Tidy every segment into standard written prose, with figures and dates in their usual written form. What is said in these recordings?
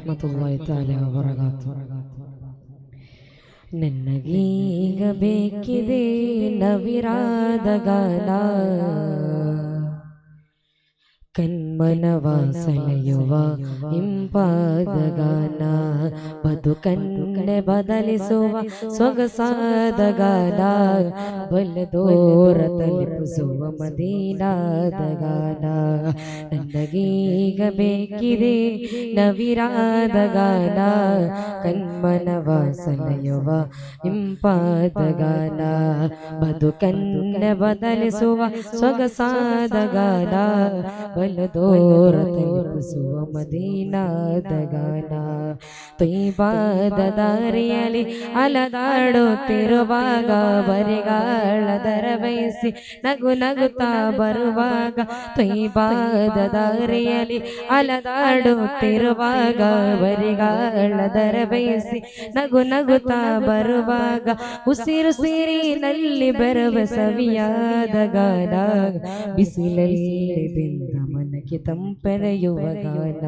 ವರಹಮತುಲ್ಲಾಹಿ ತಆಲಾ ವಬರಕಾತುಹು. ನನಗೀಗ ಬೇಕಿದೆ ನವಿರಾದ ಗಾನ, ಕಣ್ಮನವ ಸೆಳೆಯುವ ಇಂಪಾದ ಗಾನ, ಬದುಕನ್ನೆ ಬದಲಿಸುವ ಸೊಗಸಾದ ಗಾನ, ಬಲದೋರ ತಲುಪಿಸುವ ಮದೀನಾದ ಗಾನ. ನನಗೀಗ ಬೇಕಿದೆ ನವಿರಾದ ಗಾನ, ಕಣ್ಮನವ ಸೆಳೆಯುವ ಇಂಪಾದ ಗಾನ, ಬದುಕನ್ನೆ ಬದಲಿಸುವ ಸೊಗಸಾದ ಗಾನ, ಬಲದೋರ ತಲುಪಿಸುವ ಮದೀನಾದ ಗಾನ. ತೈಬಾದ ದಾರಿಯಲ್ಲಿ ಅಲದಾಡುತ್ತಿರುವಾಗ, ಬರಿಗಾಳ ದರ ಬಯಸಿ ನಗು ನಗುತ್ತಾ ಬರುವಾಗ, ತೈಬಾದ ದಾರಿಯಲ್ಲಿ ಅಲದಾಡುತ್ತಿರುವಾಗ, ಬರಿಗಾಳ ದರ ಬಯಸಿ ನಗು ನಗುತ್ತಾ ಬರುವಾಗ, ಉಸಿರು ಸಿರಿನಲ್ಲಿ ಬೆರವ ಸವಿಯಾದ ಗಾನ, ಬಿಸಿಲಲ್ಲಿ ಬೆಂದ ಮನಕ್ಕೆ ತಂಪೆರೆಯುವ ಗಾನ.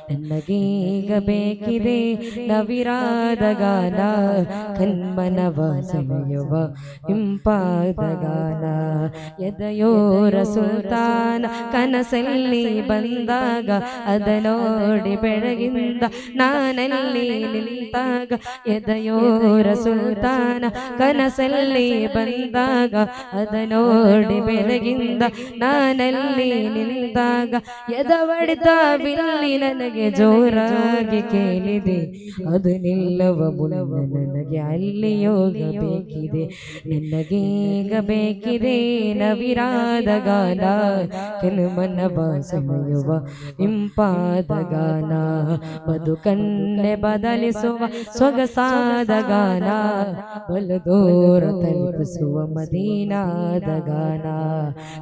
ನನಗೀಗ ಬೇಕಿದೆ ನವಿರಾದ ಗಾನ, ಕಣ್ಮನವ ಸೆಳೆಯುವ ಇಂಪಾದ ಗಾನ. ಎದೆಯೋರ ಸುಲ್ತಾನ ಕನಸಲ್ಲಿ ಬಂದಾಗ, ಅದ ನೋಡಿ ಬೆಳಗಿಂದ ನಾನಲ್ಲಿ ನಿಂತಾಗ, ಎದೆಯೋರ ಸುಲ್ತಾನ ಕನಸಲ್ಲಿ ಬಂದಾಗ, ಅದ ನೋಡಿ ಬೆಳಗಿಂದ ನಾನಲ್ಲಿ ನಿಂತಾಗ, ಎದವಡಿದ ಬಿಲ್ಲಿ ನನಗೆ ಜೋರಾಗಿ ಕೇಳಿದೆ, ಅದು ನಿಲ್ಲವ ಮುಲವ ನನಗೆ ಅಲ್ಲಿ ಯೋಗ ಬೇಕಿದೆ. ನನಗೀಗ ಬೇಕಿದೆ ನವಿರಾದ ಗಾನ, ಕಣ್ಮನವ ಸೆಳೆಯುವ ಇಂಪಾದ ಗಾನ, ಬದುಕನ್ನೆ ಬದಲಿಸುವ ಸೊಗಸಾದ ಗಾನ, ಬಲದೋರ ತಲುಪಿಸುವ ಮದೀನಾದ ಗಾನ.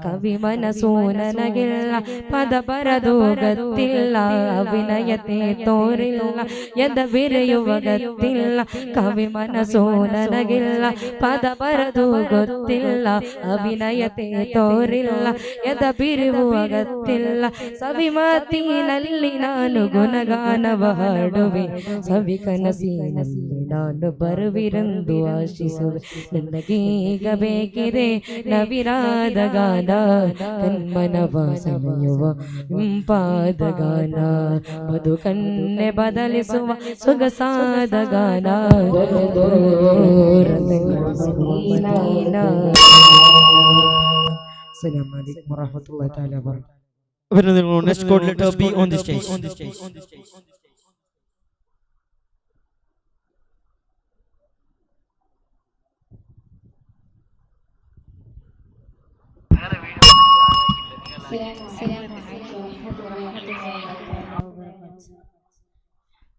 ಕವಿ ಮನಸ್ಸು ನನಗಿಲ್ಲ, ಪದ ಬರದು ಗತ್ತಿಲ್ಲ, ಅಭಿನಯತೆ ತೋರಿಲ್ಲ, ಎದ ಬಿರಿಯುವ ಗತ್ತಿಲ್ಲ. ಕವಿ ಮನಸ್ಸು ನನಗಿಲ್ಲ, ಪದ ಬರದು ಗೊತ್ತಿಲ್ಲ, ಅಭಿನಯತೆ ತೋರಿಲ್ಲ, ಎದ ಬಿರಿಯುವ ಗತ್ತಿಲ್ಲ. ಸವಿ ಮಾತಿನಲ್ಲಿ ನಾನು ಗುಣಗಾನವ ಹಾಡುವೆ, ಸವಿ ಕನಸಿನಲ್ಲಿ ನಾನು ಬರುವಿರೆಂದು ಆಶಿಸುವೆ. ನನಗೀಗ ಬೇಕಿದೆ ನವಿರಾದ ಗಾನ, ಕಣ್ಮನವ ಸೆಳೆಯುವ ಇಂಪಾದ ಗಾನ, ಬದುಕನ್ನೆ ಬದಲಿಸುವ ಸೊಗಸಾದ ಗಾನ. Assalamu alaikum warahmatullahi ta'ala wabarakatuh. Next chord letter B on the stage.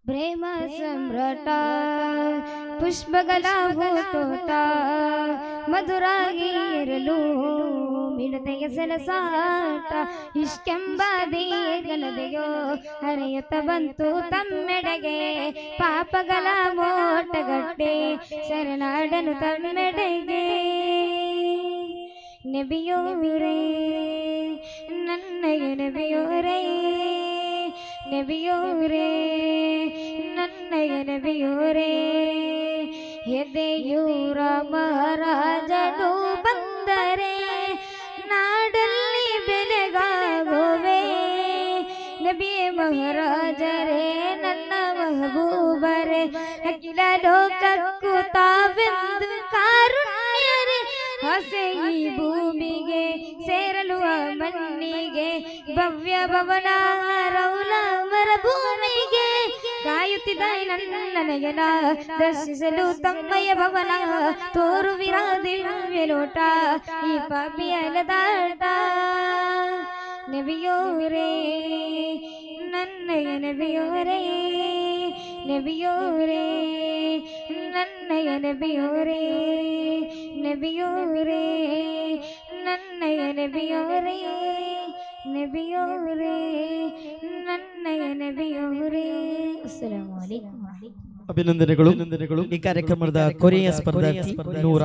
ಪ್ರೇಮ ಸಮ್ರಾಟ ಪುಷ್ಪಗಳ ಹೂತೋಟ, ಮಧುರಾಗಿ ಇರಲು ಮಿಡತೆಯ ಸೆಣಸಾಟ, ಇಷ್ಟೆಂಬ ದೇಗಲದೆಯೋ ಹರಿಯುತ್ತ ಬಂತು ತಮ್ಮೆಡೆಗೆ, ಪಾಪಗಳ ಮೋಟಗಟ್ಟೆ ಶರಣಾಡನು ತಮ್ಮೆಡೆಗೆ. ನಬಿಯೋರೇ ನನ್ನಯ ನಬಿಯೋರೇ, ನಬಿಯೋರೇ ನನ್ನಯ ನಬಿಯೋರೇ, ಎದೆಯೂರ ಮಹಾರಾಜನು ಬಂದರೆ ನಾಡಲ್ಲಿ ಬೆಲೆಗಾಗುವೆ. ನಬಿಯೇ ಮಹಾರಾಜರೇ ನನ್ನ ಮಹಬೂಬರೇ, ಅಖಿಲ ಲೋಕಕ್ಕೂ ತಾವೆಂದು ಕಾರುಣ್ಯರೇ, ಆಸೆ ಈ ಭೂಮಿಗೆ ಸೇರಲು ಆ ಮಣ್ಣಿಗೆ, ಭವ್ಯ ಭವನ ರೌಲ ಮರುಭೂಮಿಗೆ, ಕಾಯುತ್ತಿದ್ದ ನನ್ನ ನಯನ ದರ್ಶಿಸಲು ತಮ್ಮಯ ಭವನ, ತೋರುವಿರ ದಿವ್ಯ ಲೋಟ ಈ ಪಾಪಿಯ ಅಲದಾಟ. ನಬಿಯೋರೇ ನನ್ನಯ ನಬಿಯೋರೇ, ನಬಿಯೋರೇ ನನ್ನಯ ನಬಿಯೋರೇ, ನಬಿಯೋರೇ ನನ್ನಯ ನಬಿಯೋರೇ, ನಬಿಯೋರೇ ನನ್ನಯ ನಬಿಯೋರೇ. ಅಸ್ಸಲಾಮು ಅಲೈಕುಂ. ಅಭಿನಂದನೆಗಳು. ಈ ಕಾರ್ಯಕ್ರಮದ ಕೊನೆಯ ಸ್ಪರ್ಧಾರ್ಥಿ ನೂರ,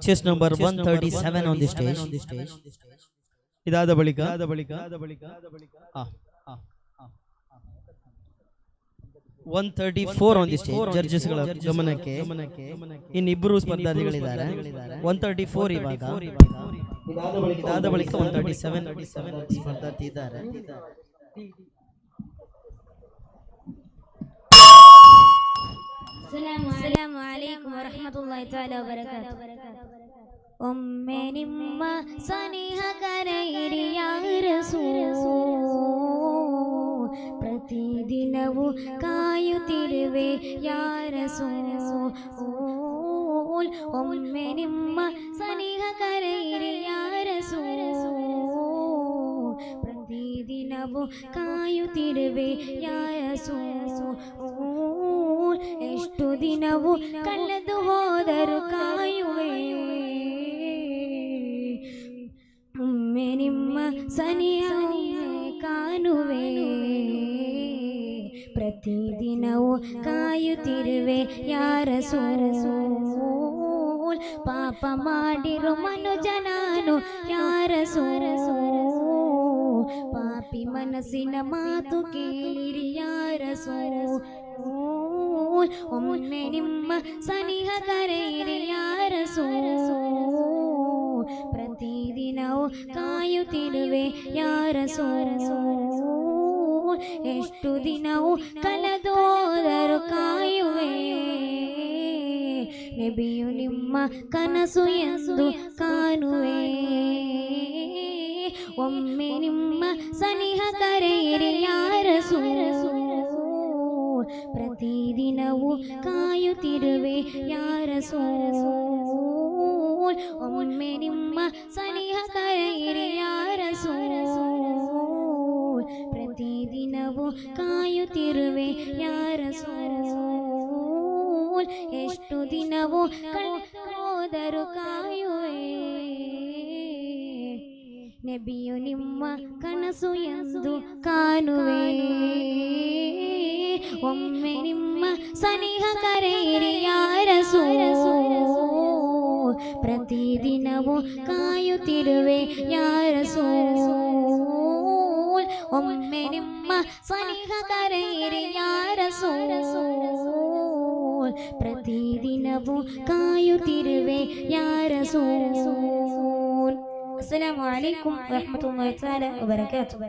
chess number 137 on the stage. ಇದಾದ ಬಳಿಕ 134 ಆನ್ ದಿ ಸ್ಟೇಜ್ ಜಡ್ಜಸ್ಗಳ ಗಮನಕ್ಕೆ ಇನ್ನಿಬ್ಬರು ಸ್ಪರ್ಧಾರ್ಥಿಗಳಿದ್ದಾರೆ. 134 ಇವಾಗ. ಇದಾದ ಬಳಿಕ 137 ಸ್ಪರ್ಧಾರ್ಥಿ ಇದ್ದಾರೆ. ಅಸ್ಸಲಾಮು ಅಲೈಕುಂ ವರಹಮತುಲ್ಲಾಹಿ ತಆಲಾ ವಬರಕಾತುಹು. ಒಮ್ಮೆ ನಿಮ್ಮ ಸನಿಹ ಕರೆಯಿರಿ ಯಾ ರಸೂಲ್, ಪ್ರತಿದಿನವೂ ಕಾಯುತ್ತಿರುವೆ ಯಾ ರಸೂಲ್. ಒಮ್ಮೆ ನಿಮ್ಮ ಸನಿಹ ಕರೆಯಿರಿ ಯಾ ರಸೂಲ್, ಪ್ರತಿದಿನವೂ ಕಾಯುತ್ತಿರುವೆ ಯಾ ರಸೂಲ್. ಎಷ್ಟು ದಿನವೂ ಕಳೆದು ಹೋದರೂ ಕಾಯುವೆ, ಒಮ್ಮೆ ನಿಮ್ಮ ಸನಿಹ ಕಾಣುವೆ, ಪ್ರತಿದಿನವೂ ಕಾಯುತ್ತಿರುವೆ ಯಾ ರಸೂಲ್. ಪಾಪ ಮಾಡಿರೋ ಮನುಜ ನಾನು ಯಾ ರಸೂಲ್, ಪಾಪಿ ಮನಸ್ಸಿನ ಮಾತು ಕೇಳಿರಿ ಯಾ ರಸೂಲ್. ಒಮ್ಮೆ ನಿಮ್ಮ ಸನಿಹ ಕರೆಯಿರಿ ಯಾ ರಸೂಲ್, ಪ್ರತಿದಿನವೂ ಕಾಯುತ್ತಿರುವೆ ಯಾ ರಸೂಲ್. ಎಷ್ಟು ದಿನವೂ ಕಳೆದೋದರೂ ಕಾಯುವೆ, ನಬಿಯು ನಿಮ್ಮ ಕನಸು ಎಂದು ಕಾಣುವೆ. ಒಮ್ಮೆ ನಿಮ್ಮ ಸನಿಹ ಕರೆಯಿರಿ ಯಾ ರಸೂಲ್, ಪ್ರತಿದಿನವೂ ಕಾಯುತ್ತಿರುವೆ ಯಾ ರಸೂಲ್. ಒಮ್ಮೆ ನಿಮ್ಮ ಸನಿಹ ಕರೆಯಿರಿ ಯಾ ರಸೂಲ್, ಪ್ರತಿದಿನವೂ ಕಾಯುತ್ತಿರುವೆ ಯಾ ರಸೂಲ್. ಎಷ್ಟು ದಿನವೂ ಹೋದರೂ ಕಾಯುವೆ, ನಬಿಯು ನಿಮ್ಮ ಕನಸು ಎಂದು ಕಾಣುವೆ. ಒಮ್ಮೆ ನಿಮ್ಮ ಸನಿಹ ಕರೆಯಿರಿ ಯಾ ರಸೂಲ್, ಪ್ರತಿದಿನವೂ ಕಾಯುತ್ತಿರುವೆ ಯಾ ರಸೂಲ್. ಒಮ್ಮೆ ನಿಮ್ಮ ಸನಿಹ ಕರೆಯಿರಿ ಯಾ ರಸೂಲ್, ಪ್ರತಿದಿನವೂ ಕಾಯುತ್ತಿರುವೆ ಯಾ ರಸೂಲ್. ಅಸ್ಸಲಾಮು ಅಲೈಕುಂ ವರಹಮತುಲ್ಲಾಹಿ ತಆಲಾ ವಬರಕಾತುಹು.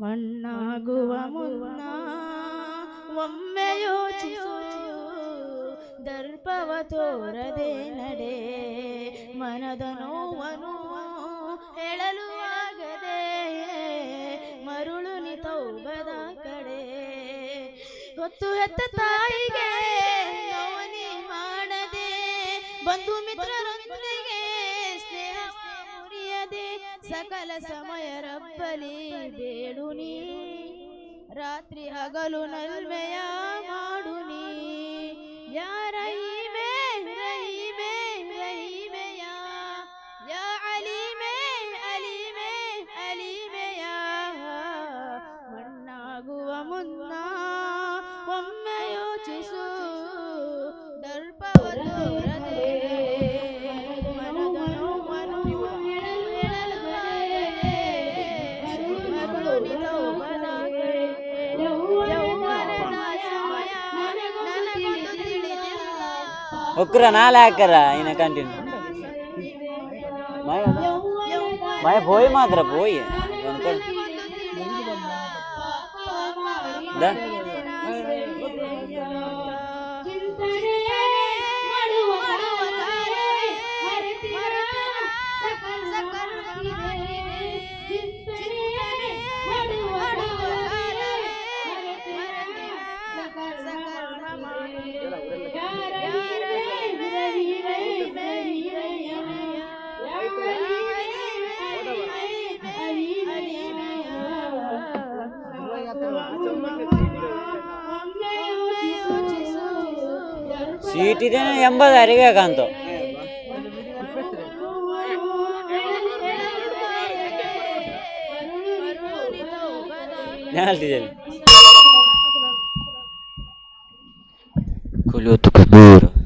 ಮಣ್ಣಾಗುವ ಮುನ್ನ ಒಮ್ಮೆ ಯೋಚಿಸು, ದರ್ಪವ ತೋರದೆ ನಡೆ, ಮನದ ನೋವನ್ನು ಹೇಳಲು ಆಗದೆ ಮರುಳು ನಿ ತೌಬದ ಕಡೆ. ಹೊತ್ತು ಹೆತ್ತ ತಾಯಿಗೆ ನೋವನಿ ಮಾಡದೆ, ಬಂಧು ಮಿತ್ರರೊಂದಿಗೆ ಸ್ನೇಹ ಮುರಿಯದೆ, ಸಕಲ ಸಮಯ ರಬ್ಬಲಿ ಬೇಡು ನೀ, ರಾತ್ರಿ ಹಗಲು ನಲ್ಮೆಯ ಮಾಡು ನೀ. ಯಾ ರಹೀಮೆ ರಹೀಮೆ ರಹೀಮೆಯ, ಯಾ ಅಲೀಮೆ ಅಲೀಮೆ ಅಲೀಮೆಯ. ಮಣ್ಣಾಗುವ ಮುನ್ನ ಒಮ್ಮೆ ಯೋಚಿಸು, ದರ್ಪವ ತೋರದೆ ಮನದ ನೋವನ್ನು ಹೇಳಲು ಆಗದೆ ಮರುಳು ನಿ ತೌಬದ ಕಡೆ. ಯೌವನದ ಸಮಯ ನನಗೊಂದು ತಿಳಿದಿಲ್ಲ, ಒಕ್ಕರ ನಾಳೆ ಹಾಕರ ಇನ್ನ ಕಂಟಿನ್ಯೂ ಮೈ ಪೋಯಿ ಮಾತ್ರ ಪೋಯಿ ಸೀಟ್ ಇದೆ 80 ಅರಿಬೇಕಂತ. penalti jadi. Kulut kubur.